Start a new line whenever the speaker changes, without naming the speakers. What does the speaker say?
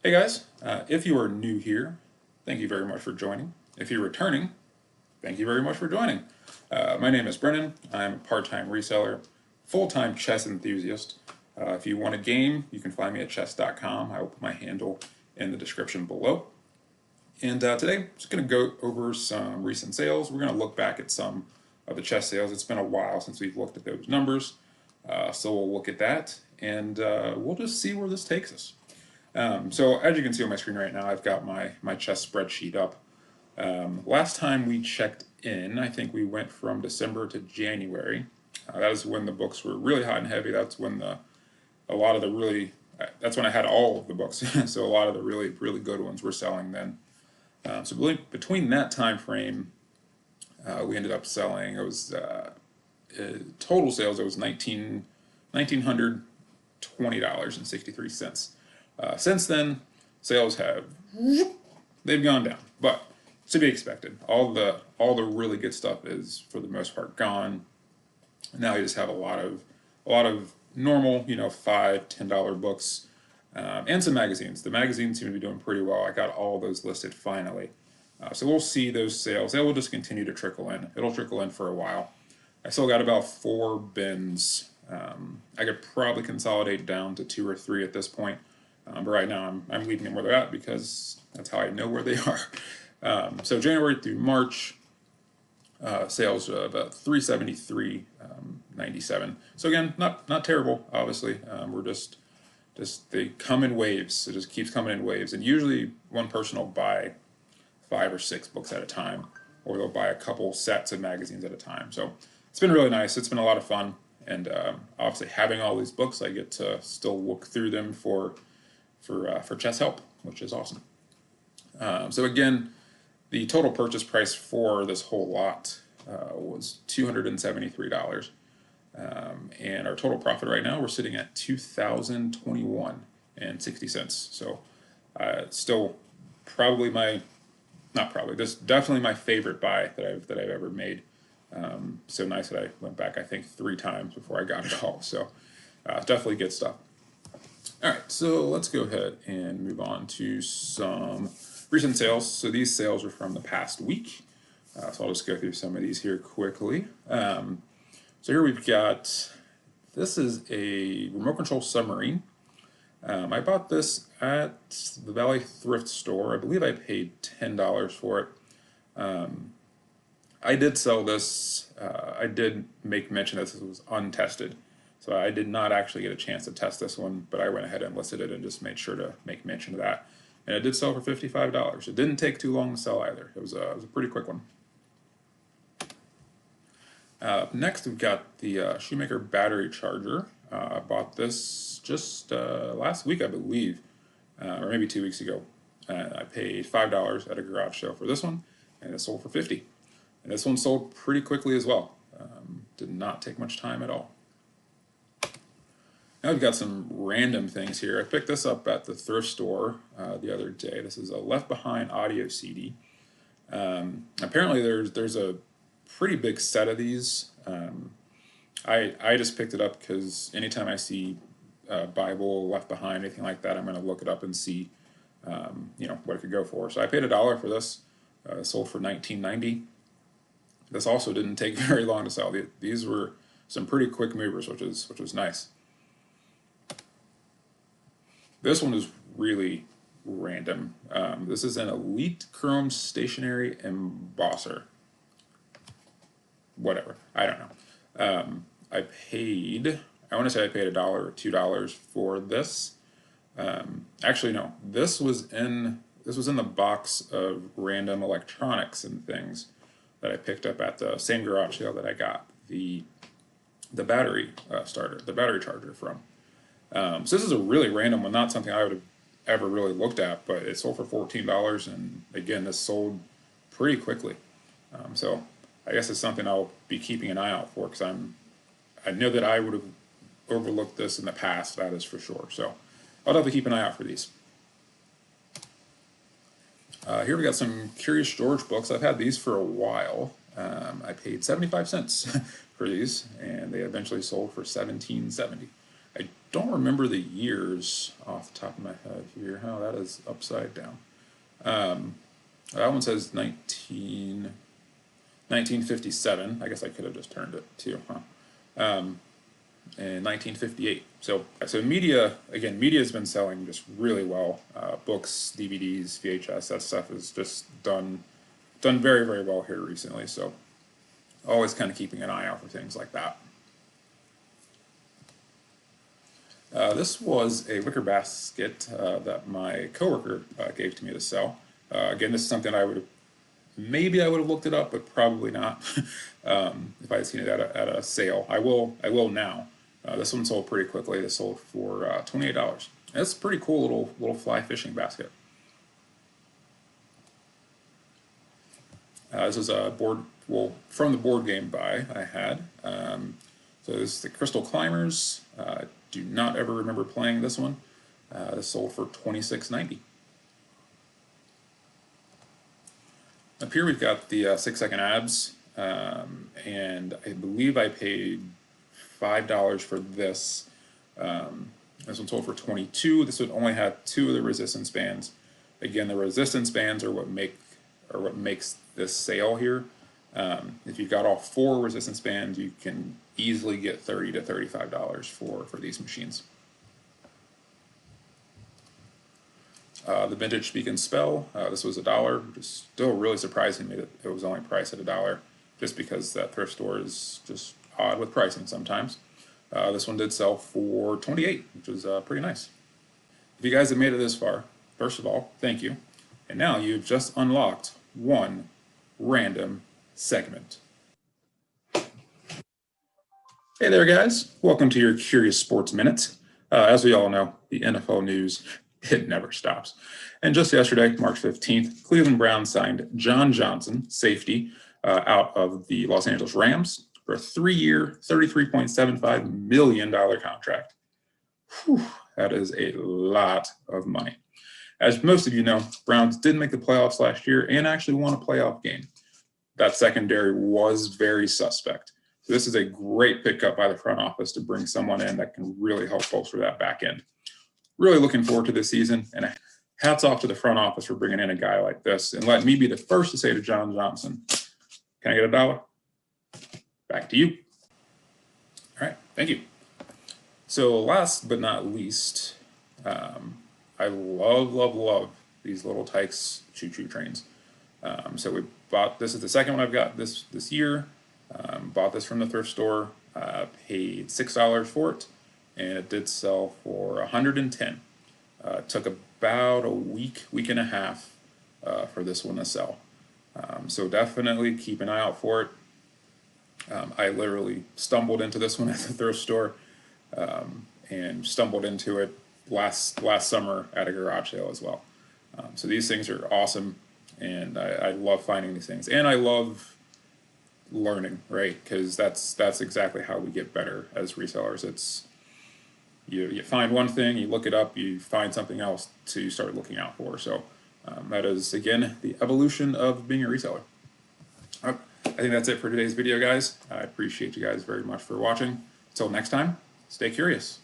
Hey guys, if you are new here, thank you very much for joining. If you're returning, thank you very much for joining. My name is Brennan. I'm a part-time reseller, full-time chess enthusiast. If you want a game, you can find me at chess.com. I will put my handle in the description below. And today, I'm just going to go over some recent sales. We're going to look back at some of the chess sales. It's been a while since we've looked at those numbers, so we'll look at that, and we'll just see where this takes us. So as you can see on my screen right now, I've got my chess spreadsheet up. Last time we checked in, I think we went from December to January. That is when the books were really hot and heavy. That's when that's when I had all of the books. So a lot of the really good ones were selling then. So between that time frame, we ended up selling. It was total sales. It was $1,920.63. Since then, sales they've gone down, but it's to be expected. All the really good stuff is for the most part gone. Now you just have a lot of normal, $5, $10 books, and some magazines. The magazines seem to be doing pretty well. I got all those listed finally. So we'll see those sales. They will just continue to trickle in. It'll trickle in for a while. I still got about 4 bins. I could probably consolidate down to 2 or 3 at this point. But right now I'm leaving them where they're at because that's how I know where they are. So January through March, sales of about 373.97. So again, not terrible. Obviously, we're just they come in waves. It just keeps coming in waves, and usually one person will buy 5 or 6 books at a time, or they'll buy a couple sets of magazines at a time. So it's been really nice. It's been a lot of fun, and obviously having all these books, I get to still look through them for chess help, which is awesome. So again, the total purchase price for this whole lot was $273, and our total profit right now we're sitting at $2,021.60. So still probably this definitely my favorite buy that I've ever made. So nice that I went back I think 3 times before I got it all. So definitely good stuff. All right, so let's go ahead and move on to some recent sales. So these sales are from the past week. So I'll just go through some of these here quickly. So here we've got, this is a remote control submarine. I bought this at the Valley Thrift Store. I believe I paid $10 for it. I did sell this. I did make mention that this was untested. So I did not actually get a chance to test this one, but I went ahead and listed it and just made sure to make mention of that. And it did sell for $55. It didn't take too long to sell either. It was a pretty quick one. Next, we've got the Shoemaker battery charger. I bought this just last week, I believe, or maybe 2 weeks ago. I paid $5 at a garage sale for this one, and it sold for $50. And this one sold pretty quickly as well. Did not take much time at all. Now we've got some random things here. I picked this up at the thrift store the other day. This is a Left Behind audio CD. Apparently there's a pretty big set of these. I just picked it up because anytime I see Bible, Left Behind, anything like that, I'm going to look it up and see what it could go for. So I paid $1 for this. Sold for $19.90. This also didn't take very long to sell. These were some pretty quick movers, which was nice. This one is really random. This is an Elite Chrome Stationary Embosser. Whatever. I don't know. I want to say I paid $1 or $2 for this. Actually, no. This was in the box of random electronics and things that I picked up at the same garage sale that I got the battery the battery charger from. So this is a really random one, not something I would have ever really looked at, but it sold for $14, and again, this sold pretty quickly. So I guess it's something I'll be keeping an eye out for, because I know that I would have overlooked this in the past, that is for sure. So I'll have to keep an eye out for these. Here we got some Curious George books. I've had these for a while. I paid 75 cents for these, and they eventually sold for $17.70. I don't remember the years off the top of my head here. Oh, that is upside down. That one says 1957. I guess I could have just turned it too, huh? In 1958. So media, again, media has been selling just really well. Books, DVDs, VHS, that stuff is just done very, very well here recently. So always kind of keeping an eye out for things like that. This was a wicker basket that my coworker gave to me to sell. Again, this is something maybe I would have looked it up, but probably not if I had seen it at a sale. I will now. This one sold pretty quickly. This sold for $28. It's a pretty cool little fly fishing basket. This is a from the board game buy I had. So this is the Crystal Climbers. Do not ever remember playing this one. This sold for $26.90. Up here we've got the 6-second abs, and I believe I paid $5 for this. This one sold for $22. This would only have 2 of the resistance bands. Again, the resistance bands are what makes this sale here. If you've got all 4 resistance bands, you can easily get $30 to $35 for these machines. The Vintage Speak and Spell, this was $1, which is still really surprising me that it was only priced at $1, just because that thrift store is just odd with pricing sometimes. This one did sell for $28, which is pretty nice. If you guys have made it this far, first of all, thank you. And now you've just unlocked one random segment. Hey there, guys. Welcome to your Curious Sports Minute. As we all know, the NFL news, it never stops. And just yesterday, March 15th, Cleveland Browns signed John Johnson, safety, out of the Los Angeles Rams for a 3-year, $33.75 million contract. Whew, that is a lot of money. As most of you know, Browns did make the playoffs last year and actually won a playoff game. That secondary was very suspect. So this is a great pickup by the front office to bring someone in that can really help bolster that back end. Really looking forward to this season, and hats off to the front office for bringing in a guy like this. And let me be the first to say to John Johnson, can I get $1? Back to you. All right, thank you. So last but not least, I love these little Tikes choo-choo trains. So we bought, this is the second one I've got this year. Bought this from the thrift store, paid $6 for it, and it did sell for $110. Took about a week and a half for this one to sell. So definitely keep an eye out for it. I literally stumbled into this one at the thrift store and stumbled into it last summer at a garage sale as well. So these things are awesome, and I love finding these things, and I love learning, right? Because that's exactly how we get better as resellers. It's you find one thing, you look it up, you find something else to start looking out for. So that is, again, the evolution of being a reseller. I think that's it for today's video, guys. I appreciate you guys very much for watching. Until next time, stay curious.